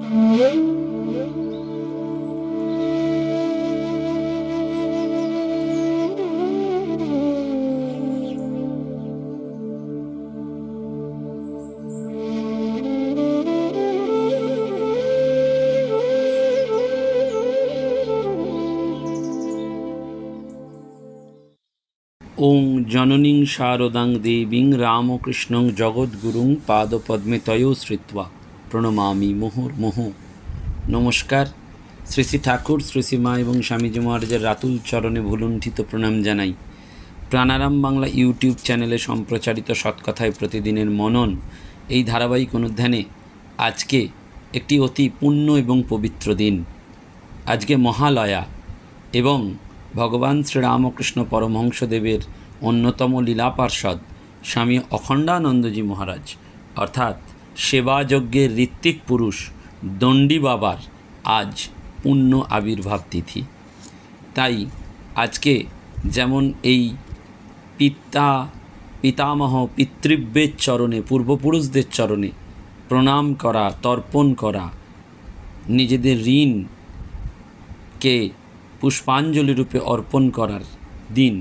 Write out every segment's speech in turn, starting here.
ওং জননীং শারদাং দেবীং রামকৃষ্ণং জগদ্গুরুং পাদপদ্মে তয়ো শ্রিত্বা প্রণমামি মুহুর্মুহু। নমস্কার। শ্রী শ্রী ঠাকুর, শ্রী শ্রী মা এবং স্বামীজি মহারাজের রাতুল চরণে ভুলুণ্ঠিত প্রণাম জানাই। প্রাণারাম বাংলা ইউটিউব চ্যানেলে সম্প্রচারিত সৎকথায় প্রতিদিনের মনন এই ধারাবাহিক অনুধ্যানে আজকে একটি অতি পুণ্য এবং পবিত্র দিন। আজকে মহালয়া এবং ভগবান শ্রীরামকৃষ্ণ পরমহংসদেবের অন্যতম লীলা পার্ষদ স্বামী অখণ্ডানন্দজি মহারাজ অর্থাৎ সেবাযজ্ঞের ঋত্বিক পুরুষ দণ্ডী বাবার আজ পুণ্য আবির্ভাব তিথি। তাই আজকে যেমন এই পিতামহ পিতৃব্যের চরণে, পূর্বপুরুষদের চরণে প্রণাম করা, তর্পণ করা, নিজেদের ঋণকে পুষ্পাঞ্জলি রূপে অর্পণ করার দিন,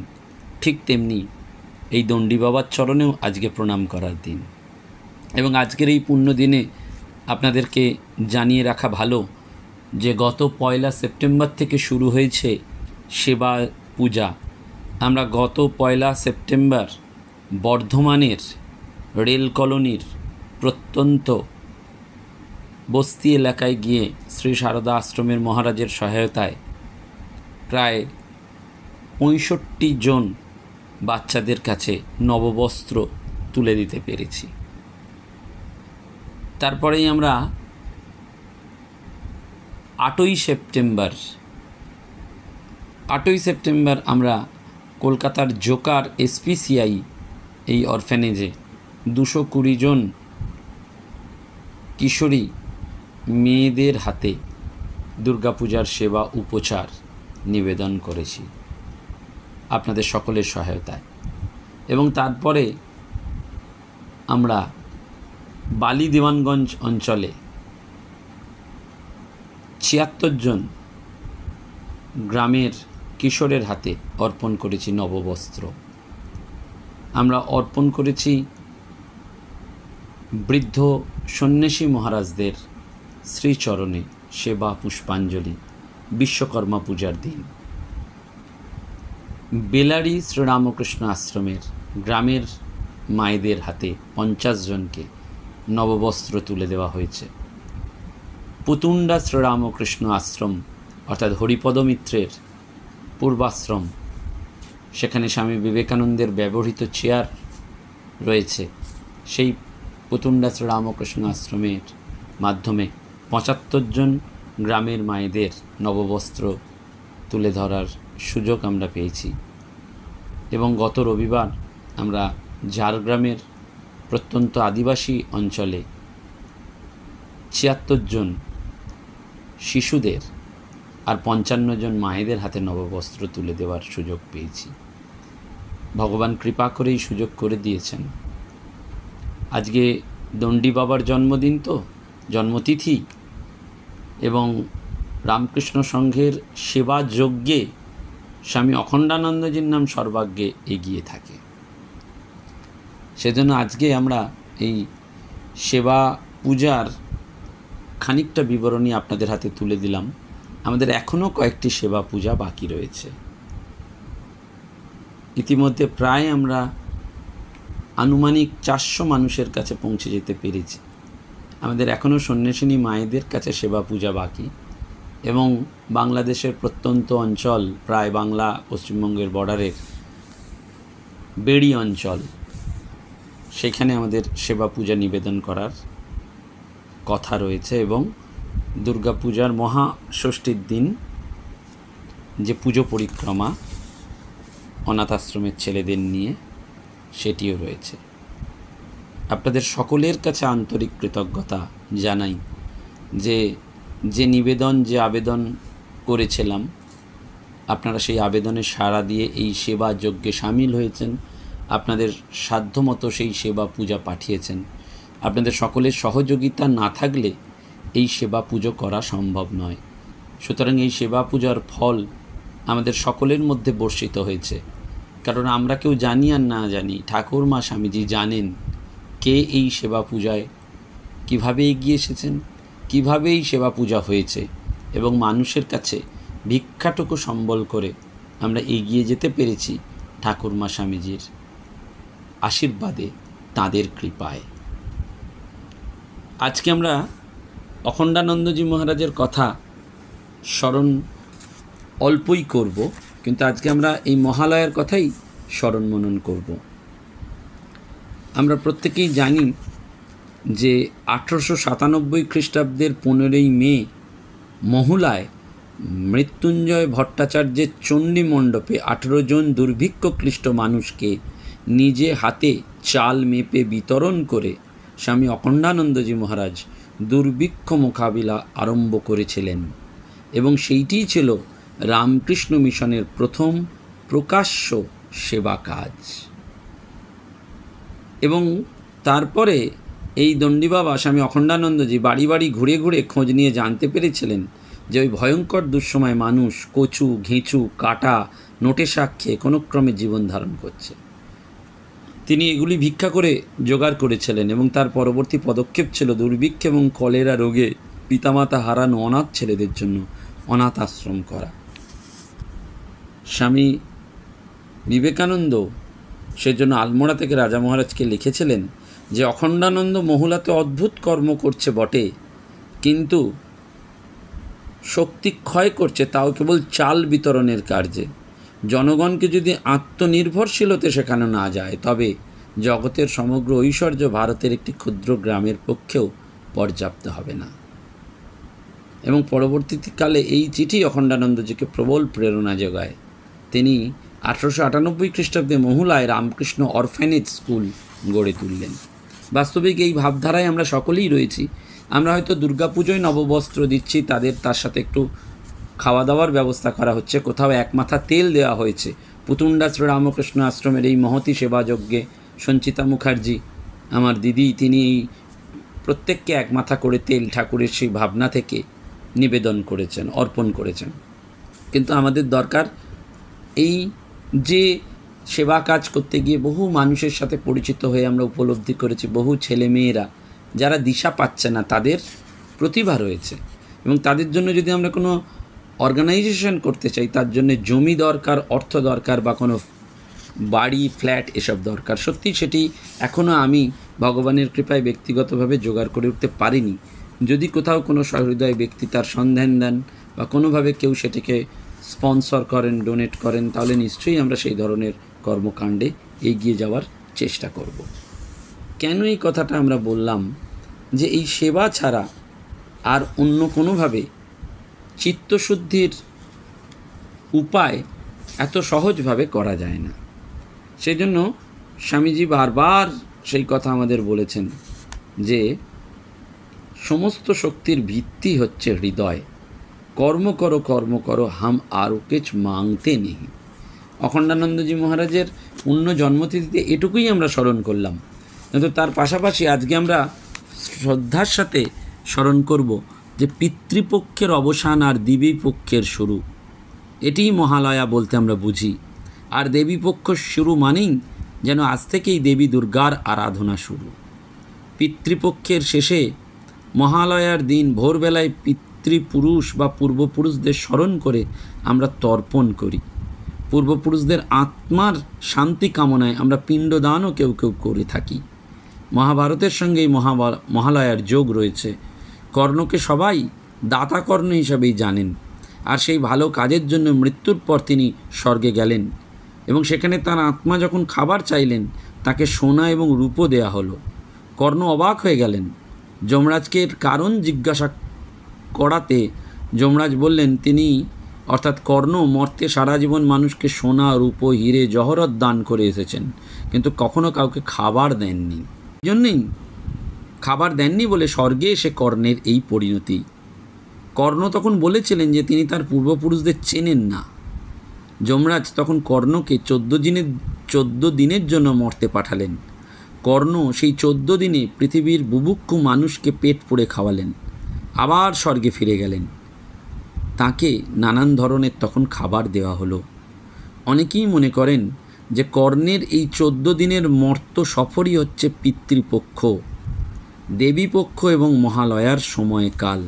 ঠিক তেমনি এই দণ্ডী বাবার চরণেও আজকে প্রণাম করার দিন। এবং আজকের এই পুণ্য দিনে আপনাদেরকে জানিয়ে রাখা ভালো যে গত 1 সেপ্টেম্বর থেকে শুরু হয়েছে সেবা পূজা। আমরা গত 1 সেপ্টেম্বর বর্ধমানের রেল কলোনির প্রত্যন্ত বস্তি এলাকায় গিয়ে শ্রী সারদা আশ্রমের মহারাজের সহায়তায় প্রায় 65 জন বাচ্চাদের কাছে নববস্ত্র তুলে দিতে পেরেছি। তারপরেই আমরা 8ই সেপ্টেম্বর আমরা কলকাতার জোকার SPCI এই অরফ্যানেজে 220 জন কিশোরী মেয়েদের হাতে দুর্গাপূজার সেবা উপচার নিবেদন করেছি আপনাদের সকলের সহায়তায়। এবং তারপরে আমরা বালি দেওয়ানগঞ্জ অঞ্চলে 76 জন গ্রামের কিশোরের হাতে অর্পণ করেছি নববস্ত্র। আমরা অর্পণ করেছি বৃদ্ধ সন্ন্যাসী মহারাজদের শ্রীচরণে সেবা পুষ্পাঞ্জলি বিশ্বকর্মা পূজার দিন। বেলারি শ্রীরামকৃষ্ণ আশ্রমের গ্রামের মায়েদের হাতে 50 জনকে নববস্ত্র তুলে দেওয়া হয়েছে। পুতুণ্ডা শ্রীরামকৃষ্ণ আশ্রম অর্থাৎ হরিপদ মিত্রের পূর্বাশ্রম, সেখানে স্বামী বিবেকানন্দের ব্যবহৃত চেয়ার রয়েছে। সেই পুতুণ্ডা শ্রীরামকৃষ্ণ আশ্রমের মাধ্যমে 75 জন গ্রামের মায়েদের নববস্ত্র তুলে ধরার সুযোগ আমরা পেয়েছি। এবং গত রবিবার আমরা ঝাড়গ্রামের প্রত্যন্ত আদিবাসী অঞ্চলে 76 জন শিশুদের আর 55 জন মায়েদের হাতে নববস্ত্র তুলে দেওয়ার সুযোগ পেয়েছি। ভগবান কৃপা করেই সুযোগ করে দিয়েছেন। আজকে দণ্ডী বাবার জন্মদিন, তো জন্মতিথি, এবং রামকৃষ্ণ সংঘের সেবা যজ্ঞে স্বামী অখণ্ডানন্দজির নাম সর্বাগ্যে এগিয়ে থাকে। সেজন্য আজকে আমরা এই সেবা পূজার খানিকটা বিবরণী আপনাদের হাতে তুলে দিলাম। আমাদের এখনও কয়েকটি সেবা পূজা বাকি রয়েছে। ইতিমধ্যে প্রায় আমরা আনুমানিক 400 মানুষের কাছে পৌঁছে যেতে পেরেছি। আমাদের এখনও সন্ন্যাসিনী মায়েদের কাছে সেবা পূজা বাকি, এবং বাংলাদেশের প্রত্যন্ত অঞ্চল, প্রায় বাংলা পশ্চিমবঙ্গের বর্ডারের বেড়ি অঞ্চল, সেখানে আমাদের সেবা পূজা নিবেদন করার কথা রয়েছে। এবং দুর্গাপূজার মহাষষ্ঠীর দিন যে পুজো পরিক্রমা অনাথ আশ্রমের ছেলেদের নিয়ে, সেটিও রয়েছে। আপনাদের সকলের কাছে আন্তরিক কৃতজ্ঞতা জানাই যে নিবেদন, যে আবেদন করেছিলাম, আপনারা সেই আবেদনে সাড়া দিয়ে এই সেবা যজ্ঞে সামিল হয়েছেন। আপনাদের সাধ্যমতো সেই সেবা পূজা পাঠিয়েছেন। আপনাদের সকলের সহযোগিতা না থাকলে এই সেবা পুজো করা সম্ভব নয়। সুতরাং এই সেবা পূজার ফল আমাদের সকলের মধ্যে বর্ষিত হয়েছে। কারণ আমরা কেউ জানি আর না জানি, ঠাকুরমা স্বামীজি জানেন কে এই সেবা পূজায় কীভাবে এগিয়ে এসেছেন, কীভাবে এই সেবা পূজা হয়েছে, এবং মানুষের কাছে ভিক্ষাটুকু সম্বল করে আমরা এগিয়ে যেতে পেরেছি ঠাকুরমা স্বামীজির আশীর্বাদে, তাঁদের কৃপায়। আজকে আমরা অখণ্ডানন্দজি মহারাজের কথা স্মরণ অল্পই করব, কিন্তু আজকে আমরা এই মহালয়ার কথাই স্মরণ মনন করব। আমরা প্রত্যেকেই জানি যে 1897 খ্রিস্টাব্দের 15ই মে মহুলায় মৃত্যুঞ্জয় ভট্টাচার্যের চণ্ডী মণ্ডপে 18 জন দুর্ভিক্ষক্লিষ্ট মানুষকে নিজে হাতে চাল মেপে বিতরণ করে স্বামী অখণ্ডানন্দজি মহারাজ দুর্ভিক্ষ মোকাবিলা আরম্ভ করেছিলেন, এবং সেইটিই ছিল রামকৃষ্ণ মিশনের প্রথম প্রকাশ্য সেবা কাজ। এবং তারপরে এই দণ্ডী বাবা স্বামী অখণ্ডানন্দজি বাড়ি বাড়ি ঘুরে ঘুরে খোঁজ নিয়ে জানতে পেরেছিলেন যে ওই ভয়ঙ্কর দুঃসময় মানুষ কচু, ঘেঁচু, কাটা, নোটে শাক খেয়ে কোনো ক্রমে জীবন ধারণ করছে। তিনি এগুলি ভিক্ষা করে জোগাড় করেছিলেন, এবং তার পরবর্তী পদক্ষেপ ছিল দুর্ভিক্ষ এবং কলেরা রোগে পিতামাতা হারানো অনাথ ছেলেদের জন্য অনাথ আশ্রম করা। স্বামী বিবেকানন্দ সেজন্য আলমোড়া থেকে রাজা মহারাজকে লিখেছিলেন যে অখণ্ডানন্দ মহুলাতে অদ্ভুত কর্ম করছে বটে, কিন্তু শক্তি ক্ষয় করছে তাও কেবল চাল বিতরণের কার্যে। জনগণকে যদি আত্মনির্ভরশীলতে শেখানো না যায়, তবে জগতের সমগ্র ঐশ্বর্য ভারতের একটি ক্ষুদ্র গ্রামের পক্ষেও পর্যাপ্ত হবে না। এবং পরবর্তীকালে এই চিঠি অখণ্ডানন্দজিকে প্রবল প্রেরণা যোগায়। তিনি 1898 খ্রিস্টাব্দে মহুলায় রামকৃষ্ণ অরফ্যানেজ স্কুল গড়ে তুললেন। বাস্তবিক এই ভাবধারায় আমরা সকলেই রয়েছি। আমরা হয়তো দুর্গাপুজোয় নববস্ত্র দিচ্ছি, তার সাথে একটু খাওয়া দাওয়ার ব্যবস্থা করা হচ্ছে, কোথাও এক মাথা তেল দেওয়া হয়েছে। পুতুন্ডা শ্রীরামকৃষ্ণ আশ্রমের এই মহতী সেবাযজ্ঞে সঞ্চিতা মুখার্জি আমার দিদি, তিনি এই প্রত্যেককে এক মাথা করে তেল ঠাকুরের সেই ভাবনা থেকে নিবেদন করেছেন, অর্পণ করেছেন। কিন্তু আমাদের দরকার এই যে সেবা কাজ করতে গিয়ে বহু মানুষের সাথে পরিচিত হয়ে আমরা উপলব্ধি করেছি বহু ছেলেমেয়েরা যারা দিশা পাচ্ছে না, তাদের প্রতিভা রয়েছে, এবং তাদের জন্য যদি আমরা কোনো অর্গানাইজেশন করতে চাই, তার জন্য জমি দরকার, অর্থ দরকার, বা কোনো বাড়ি, ফ্ল্যাট এসব দরকার। সত্যি সেটি এখনও আমি ভগবানের কৃপায় ব্যক্তিগতভাবে জোগাড় করে উঠতে পারিনি। যদি কোথাও কোনো সহৃদয় ব্যক্তি তার সন্ধান দেন বা কোনোভাবে কেউ সেটিকে স্পন্সর করেন, ডোনেট করেন, তাহলে নিশ্চয়ই আমরা সেই ধরনের কর্মকাণ্ডে এগিয়ে যাওয়ার চেষ্টা করব। কেন এই কথাটা আমরা বললাম যে এই সেবা ছাড়া আর অন্য কোনোভাবে চিত্তশুদ্ধির উপায় এত সহজভাবে করা যায় না। সেই জন্য স্বামীজি বারবার সেই কথা আমাদের বলেছেন যে সমস্ত শক্তির ভিত্তি হচ্ছে হৃদয়। কর্ম করো, কর্ম করো, হাম আরও কিছু মাংতে নেই। অখণ্ডানন্দজি মহারাজের পূর্ণ জন্মতিথিতে এটুকুই আমরা স্মরণ করলাম, কিন্তু তার পাশাপাশি আজকে আমরা শ্রদ্ধার সাথে স্মরণ করব যে পিতৃপক্ষের অবসান আর দেবীপক্ষের শুরু। এটিই মহালয়া বলতে আমরা বুঝি। আর দেবীপক্ষ শুরু মানেই যেন আজ থেকেই দেবী দুর্গার আরাধনা শুরু। পিতৃপক্ষের শেষে মহালয়ার দিন ভোরবেলায় পিতৃপুরুষ বা পূর্বপুরুষদের স্মরণ করে আমরা তর্পণ করি। পূর্বপুরুষদের আত্মার শান্তি কামনায় আমরা পিণ্ডদানও কেউ কেউ করে থাকি। মহাভারতের সঙ্গে এই মহালয়ার যোগ রয়েছে। কর্ণকে সবাই দাতা কর্ণ হিসাবেই জানেন, আর সেই ভালো কাজের জন্য মৃত্যুর পর তিনি স্বর্গে গেলেন, এবং সেখানে তার আত্মা যখন খাবার চাইলেন তাকে সোনা এবং রূপো দেয়া হলো। কর্ণ অবাক হয়ে গেলেন। যমরাজকে এর কারণ জিজ্ঞাসা করাতে যমরাজ বললেন তিনি অর্থাৎ কর্ণ মর্তে সারা জীবন মানুষকে সোনা, রূপো, হিরে, জহরত দান করে এসেছেন, কিন্তু কখনো কাউকে খাবার দেননি। এই জন্যেই খাবার দেননি বলে স্বর্গে এসে কর্ণের এই পরিণতি। কর্ণ তখন বলেছিলেন যে তিনি তার পূর্বপুরুষদের চেনেন না। যমরাজ তখন কর্ণকে 14 দিনের জন্য মর্তে পাঠালেন। কর্ণ সেই 14 দিনে পৃথিবীর বুভুক্ষু মানুষকে পেট পুড়ে খাওয়ালেন। আবার স্বর্গে ফিরে গেলেন। তাকে নানান ধরনের তখন খাবার দেওয়া হলো। অনেকেই মনে করেন যে কর্ণের এই 14 দিনের মর্ত সফরই হচ্ছে পিতৃপক্ষ, দেবীপক্ষ এবং মহালয়ার সময়কাল।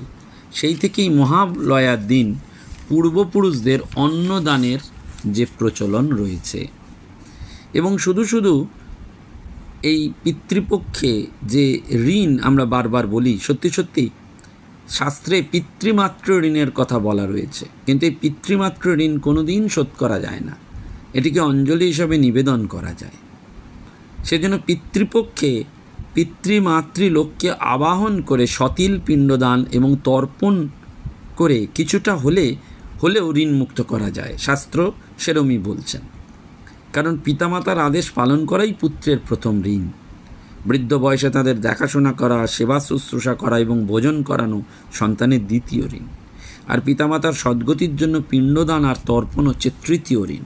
সেই থেকেই মহালয়ার দিন পূর্বপুরুষদের অন্নদানের যে প্রচলন রয়েছে। এবং শুধু শুধু এই পিতৃপক্ষে যে ঋণ আমরা বারবার বলি, সত্যি সত্যি শাস্ত্রে পিতৃমাতৃ ঋণের কথা বলা রয়েছে, কিন্তু এই পিতৃমাতৃ ঋণ কোনো দিন শোধ করা যায় না, এটিকে অঞ্জলি হিসাবে নিবেদন করা যায়। সেজন্য পিতৃপক্ষে পিতৃমাতৃলোককে আবাহন করে সতিল পিণ্ডদান এবং তর্পণ করে কিছুটা হলেও ঋণ মুক্ত করা যায়, শাস্ত্র সেরমই বলছেন। কারণ পিতামাতার আদেশ পালন করাই পুত্রের প্রথম ঋণ। বৃদ্ধ বয়সে তাদের দেখাশোনা করা, সেবা শুশ্রূষা করা এবং ভোজন করানো সন্তানের দ্বিতীয় ঋণ। আর পিতামাতার সদ্গতির জন্য পিণ্ডদান আর তর্পণ হচ্ছে তৃতীয় ঋণ।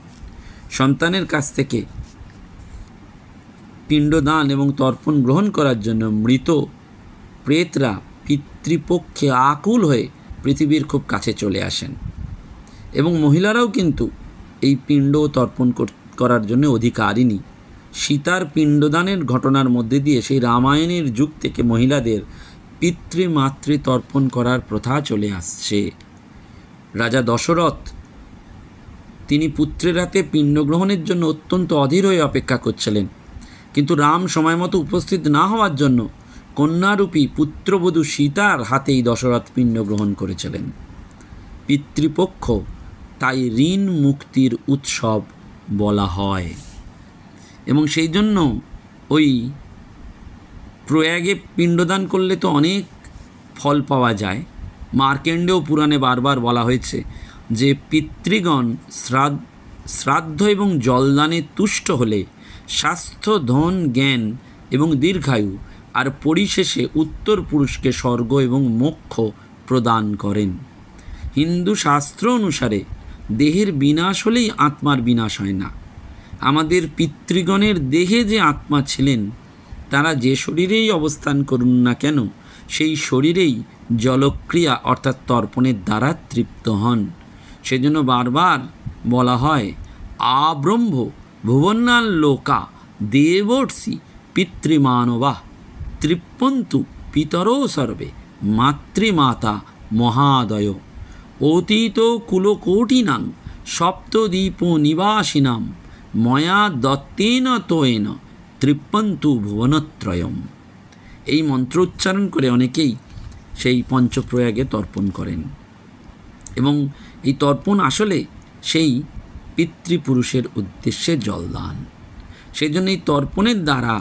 সন্তানের কাছ থেকে পিণ্ডদান এবং তর্পণ গ্রহণ করার জন্য মৃত প্রেতরা পিতৃপক্ষে আকুল হয়ে পৃথিবীর খুব কাছে চলে আসেন। এবং মহিলারাও কিন্তু এই পিণ্ড তর্পণ করার জন্য অধিকারিণী। সীতার পিণ্ডদানের ঘটনার মধ্যে দিয়ে সেই রামায়ণের যুগ থেকে মহিলাদের পিতৃমাতৃ তর্পণ করার প্রথা চলে আসছে। রাজা দশরথ তিনি পুত্রের হাতে পিণ্ডগ্রহণের জন্য অত্যন্ত অধীর হয়ে অপেক্ষা করছিলেন, কিন্তু রাম সময় মতো উপস্থিত না হওয়ার জন্য কন্যারূপী পুত্রবধূ সীতার হাতেই দশরথ পিণ্ড গ্রহণ করেছিলেন। পিতৃপক্ষ তাই ঋণ মুক্তির উৎসব বলা হয়। এবং সেই জন্য ওই প্রয়াগে পিণ্ডদান করলে তো অনেক ফল পাওয়া যায়। মার্কেন্ডেয় পুরাণে বারবার বলা হয়েছে যে পিতৃগণ শ্রাদ্ধ এবং জলদানে তুষ্ট হলে স্বাস্থ্য, ধন, জ্ঞান এবং দীর্ঘায়ু আর পরিশেষে উত্তর পুরুষকে স্বর্গ এবং মোক্ষ প্রদান করেন। হিন্দু শাস্ত্র অনুসারে দেহের বিনাশ হলেই আত্মার বিনাশ হয় না। আমাদের পিতৃগণের দেহে যে আত্মা ছিলেন, তারা যে শরীরেই অবস্থান করুন না কেন, সেই শরীরেই জলক্রিয়া অর্থাৎ তর্পণের দ্বারা তৃপ্ত হন। সেজন্য বারবার বলা হয় আব্রহ্ম ভুবন্নাল লোকা দেবর্ষি পিতৃমানবা তৃপ্পন্তু পিতরো সর্বে মাতৃমাতা মহাদয় অতীত কুলকোটিনাং সপ্তদ্বীপ নিবাসিনাম ময়া দত্তেন তোয়েন তৃপ্পন্তু ভুবনত্রয়ম। এই মন্ত্র উচ্চারণ করে অনেকেই সেই পঞ্চপ্রয়াগে তর্পণ করেন। এবং এই তর্পণ আসলে সেই পিতৃপুরুষের উদ্দেশ্যে জলদান। সেই জন্য এই তর্পণের দ্বারা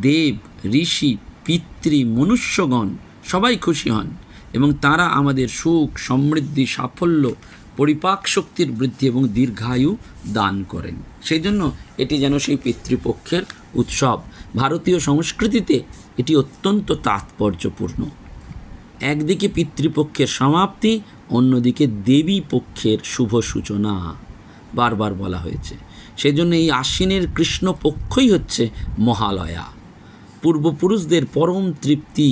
দেব, ঋষি, পিতৃ, মনুষ্যগণ সবাই খুশি হন এবং তারা আমাদের সুখ, সমৃদ্ধি, সাফল্য, পরিপাক শক্তির বৃদ্ধি এবং দীর্ঘায়ু দান করেন। সেই জন্য এটি যেন সেই পিতৃপক্ষের উৎসব। ভারতীয় সংস্কৃতিতে এটি অত্যন্ত তাৎপর্যপূর্ণ। একদিকে পিতৃপক্ষের সমাপ্তি, অন্যদিকে দেবী পক্ষের শুভ সূচনা বারবার বলা হয়েছে। সেজন্য এই আশ্বিনের কৃষ্ণপক্ষই হচ্ছে মহালয়া। পূর্বপুরুষদের পরম তৃপ্তি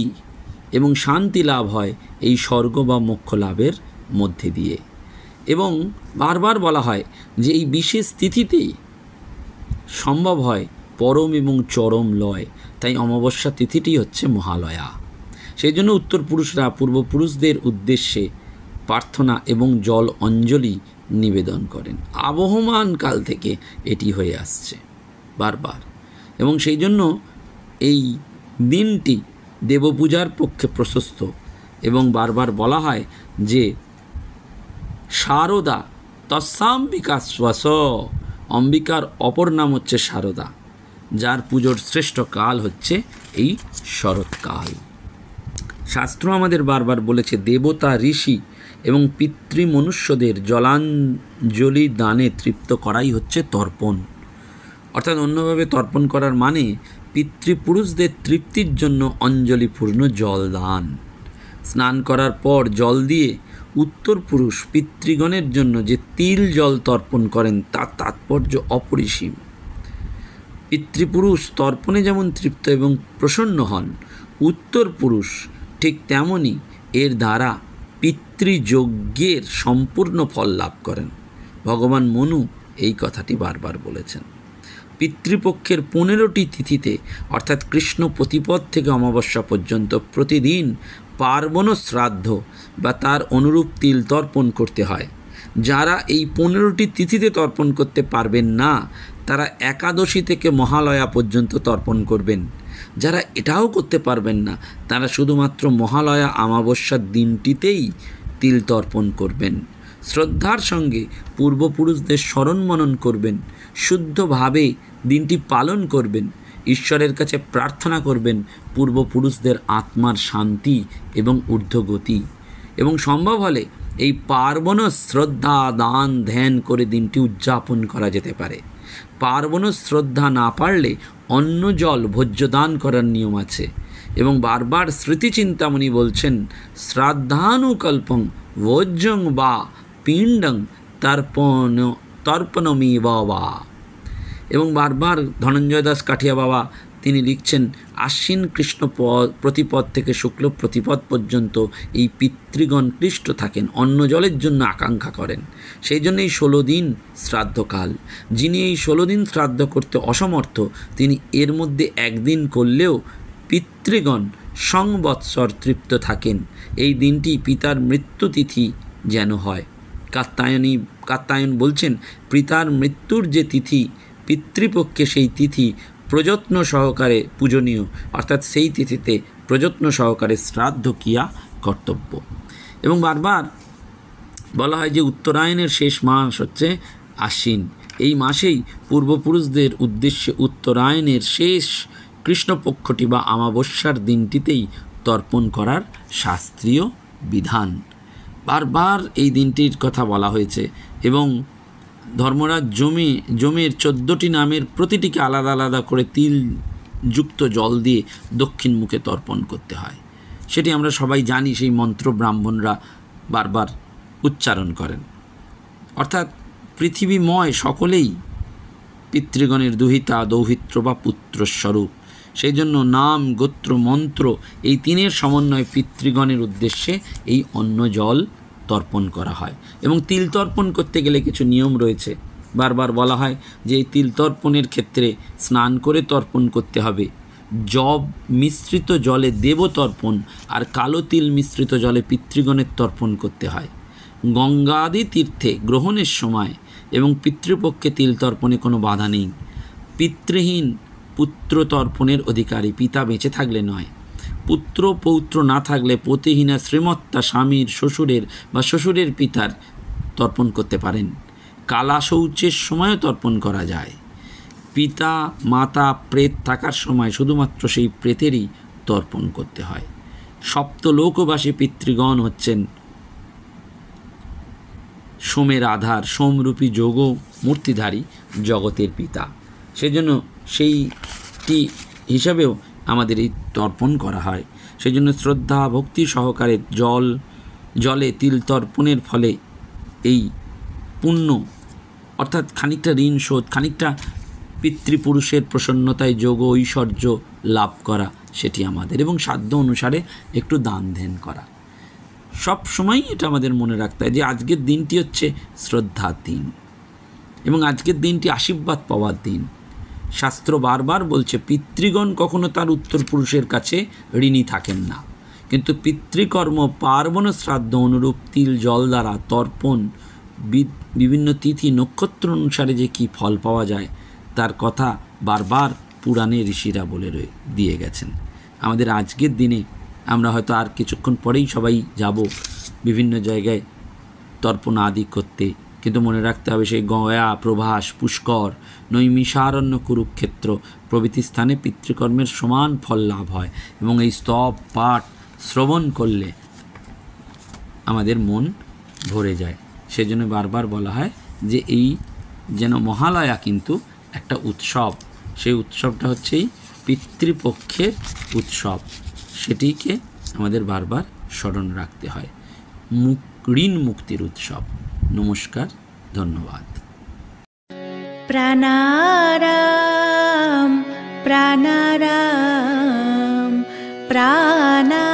এবং শান্তি লাভ হয় এই স্বর্গ বা মোক্ষ লাভের মধ্যে দিয়ে। এবং বারবার বলা হয় যে এই বিশেষ তিথিতেই সম্ভব হয় পরম এবং চরম লয়। তাই অমাবস্যা তিথিটি হচ্ছে মহালয়া। সেই জন্য উত্তর পুরুষরা পূর্বপুরুষদের উদ্দেশ্যে প্রার্থনা এবং জল অঞ্জলি নিবেদন করেন। আবহমান কাল থেকে এটি হয়ে আসছে বারবার। এবং সেই জন্য এই দিনটি দেবপূজার পক্ষে প্রশস্ত। এবং বারবার বলা হয় যে শারদা তস্যাম্বিকা শ্বাস, অম্বিকার অপর নাম হচ্ছে শারদা, যার পুজোর শ্রেষ্ঠ কাল হচ্ছে এই শরৎকাল। শাস্ত্র আমাদের বারবার বলেছে দেবতা, ঋষি এবং পিতৃমনুষ্যদের জলাঞ্জলি দানে তৃপ্ত করাই হচ্ছে তর্পণ। অর্থাৎ অন্যভাবে তর্পণ করার মানে পিতৃপুরুষদের তৃপ্তির জন্য অঞ্জলিপূর্ণ জল দান। স্নান করার পর জল দিয়ে উত্তর পুরুষ পিতৃগণের জন্য যে তিল জল তর্পণ করেন তার তাৎপর্য অপরিসীম। পিতৃপুরুষ তর্পণে যেমন তৃপ্ত এবং প্রসন্ন হন, উত্তর পুরুষ ঠিক তেমনই এর দ্বারা পিতৃযজ্ঞের সম্পূর্ণ ফল লাভ করেন। ভগবান মনু এই কথাটি বারবার বলেছেন। পিতৃপক্ষের 15টি তিথিতে অর্থাৎ কৃষ্ণ প্রতিপদ থেকে অমাবস্যা পর্যন্ত প্রতিদিন পার্বণ শ্রাদ্ধ বা তার অনুরূপ তিল তর্পণ করতে হয়। যারা এই 15টি তিথিতে তর্পণ করতে পারবেন না তারা একাদশী থেকে মহালয়া পর্যন্ত তর্পণ করবেন। যারা এটাও করতে পারবেন না তারা শুধুমাত্র মহালয়া অমাবস্যার দিনটিতেই তিল তর্পণ করবেন। শ্রদ্ধার সঙ্গে পূর্বপুরুষদের স্মরণ মনন করবেন, শুদ্ধভাবে দিনটি পালন করবেন, ঈশ্বরের কাছে প্রার্থনা করবেন পূর্বপুরুষদের আত্মার শান্তি এবং ঊর্ধ্বগতি, এবং সম্ভব হলে এই পার্বণ শ্রদ্ধা দান ধ্যান করে দিনটি উদযাপন করা যেতে পারে। পার্বণ শ্রদ্ধা না পারলে অন্ন জল ভোজ্যদান করার নিয়ম আছে, এবং বারবার স্মৃতিচিন্তামণি বলছেন শ্রাদ্ধানুকল্পং ভোজ্যং বা পিণ্ডং তর্পণমি বা। এবং বারবার ধনঞ্জয় দাস কাঠিয়া বাবা তিনি লিখছেন আশ্বিন কৃষ্ণ প্রতিপদ থেকে শুক্ল প্রতিপদ পর্যন্ত এই পিতৃগণ ক্লিষ্ট থাকেন, অন্ন জলের জন্য আকাঙ্ক্ষা করেন। সেই জন্য এই 16 দিন শ্রাদ্ধকাল। যিনি এই 16 দিন শ্রাদ্ধ করতে অসমর্থ তিনি এর মধ্যে একদিন করলেও পিতৃগণ সংবৎসর তৃপ্ত থাকেন। এই দিনটি পিতার মৃত্যুতিথি যেন হয়। কাত্যায়ন বলছেন পিতার মৃত্যুর যে তিথি পিতৃপক্ষে সেই তিথি প্রযত্ন সহকারে পূজনীয়, অর্থাৎ সেই তিথিতে প্রযত্ন সহকারে শ্রাদ্ধ ক্রিয়া কর্তব্য। এবং বারবার বলা হয় যে উত্তরায়ণের শেষ মাস হচ্ছে আশ্বিন। এই মাসেই পূর্বপুরুষদের উদ্দেশ্যে উত্তরায়ণের শেষ কৃষ্ণপক্ষটি বা অমাবস্যার দিনটিতেই তর্পণ করার শাস্ত্রীয় বিধান। বারবার এই দিনটির কথা বলা হয়েছে, এবং ধর্মরাজ জমের 14টি নামের প্রতিটিকে আলাদা আলাদা করে তিলযুক্ত জল দিয়ে দক্ষিণ মুখে তর্পণ করতে হয়। সেটি আমরা সবাই জানি, সেই মন্ত্র ব্রাহ্মণরা বারবার উচ্চারণ করেন। অর্থাৎ পৃথিবীময় সকলেই পিতৃগণের দুহিতা দৌহিত্র বা পুত্রস্বরূপ। সেই জন্য নাম গোত্র মন্ত্র এই তিনের সমন্বয়ে পিতৃগণের উদ্দেশ্যে এই অন্ন জল তর্পণ করা হয়। এবং তিল তর্পণ করতে গেলে কিছু নিয়ম রয়েছে। বারবার বলা হয় যে এই তিল তর্পণের ক্ষেত্রে স্নান করে তর্পণ করতে হবে, জব মিশ্রিত জলে দেব তর্পণ আর কালো তিল মিশ্রিত জলে পিতৃগণের তর্পণ করতে হয়। গঙ্গাদি তীর্থে গ্রহণের সময় এবং পিতৃপক্ষে তিল তর্পণে কোনো বাধা নেই। পিতৃহীন পুত্র তর্পণের অধিকারী, পিতা বেঁচে থাকলে নয়। পুত্র পৌত্র না থাকলে পতিহীনা শ্রীমত্তা স্বামীর শ্বশুরের বা শ্বশুরের পিতার তর্পণ করতে পারেন। কালা শৌচের সময়ও তর্পণ করা যায়। পিতা মাতা প্রেত থাকার সময় শুধুমাত্র সেই প্রেতেরই তর্পণ করতে হয়। সপ্তলোকবাসী পিতৃগণ হচ্ছেন সোমের আধার, সোমরূপী যোগ মূর্তিধারী জগতের পিতা। সেজন্য সেইটি হিসাবেও আমাদের এই তর্পণ করা হয়। সেই জন্য শ্রদ্ধা ভক্তি সহকারে জলে তিল তর্পণের ফলে এই পুণ্য অর্থাৎ খানিকটা ঋণ শোধ, খানিকটা পিতৃপুরুষের প্রসন্নতায় যোগ ঐশ্বর্য লাভ করা সেটি আমাদের, এবং সাধ্য অনুসারে একটু দান ধ্যান করা। সব সময় এটা আমাদের মনে রাখতে হয় যে আজকের দিনটি হচ্ছে শ্রদ্ধার দিন এবং আজকের দিনটি আশীর্বাদ পাওয়ার দিন। শাস্ত্র বারবার বলছে পিতৃগণ কখনো তার উত্তরপুরুষের কাছে ঋণী থাকেন না, কিন্তু পিতৃকর্ম পার্বণ শ্রাদ্ধ অনুরূপ তিল জল দ্বারা তর্পণ বিভিন্ন তিথি নক্ষত্র অনুসারে যে কি ফল পাওয়া যায় তার কথা বারবার পুরাণে ঋষিরা বলে দিয়ে গেছেন। আমাদের আজকের দিনে আমরা হয়তো আর কিছুক্ষণ পরেই সবাই যাব বিভিন্ন জায়গায় তর্পণ আদি করতে, কিন্তু মনে রাখতে হবে সেই গয়া প্রভাস পুষ্কর নৈমিষারণ্য কুরুক্ষেত্র প্রভৃতি স্থানে পিতৃকর্মের সমান ফল লাভ হয়, এবং এই স্তব পাঠ শ্রবণ করলে আমাদের মন ভরে যায়। সেজন্য বারবার বলা হয় যে এই যেন মহালয়া কিন্তু একটা উৎসব, সেই উৎসবটা হচ্ছে এই পিতৃপক্ষের উৎসব, সেটিকে আমাদের বারবার স্মরণ রাখতে হয়। ঋণ মুক্তির উৎসব। নমস্কার, ধন্যবাদ। প্রাণারাম প্রাণারাম প্রাণা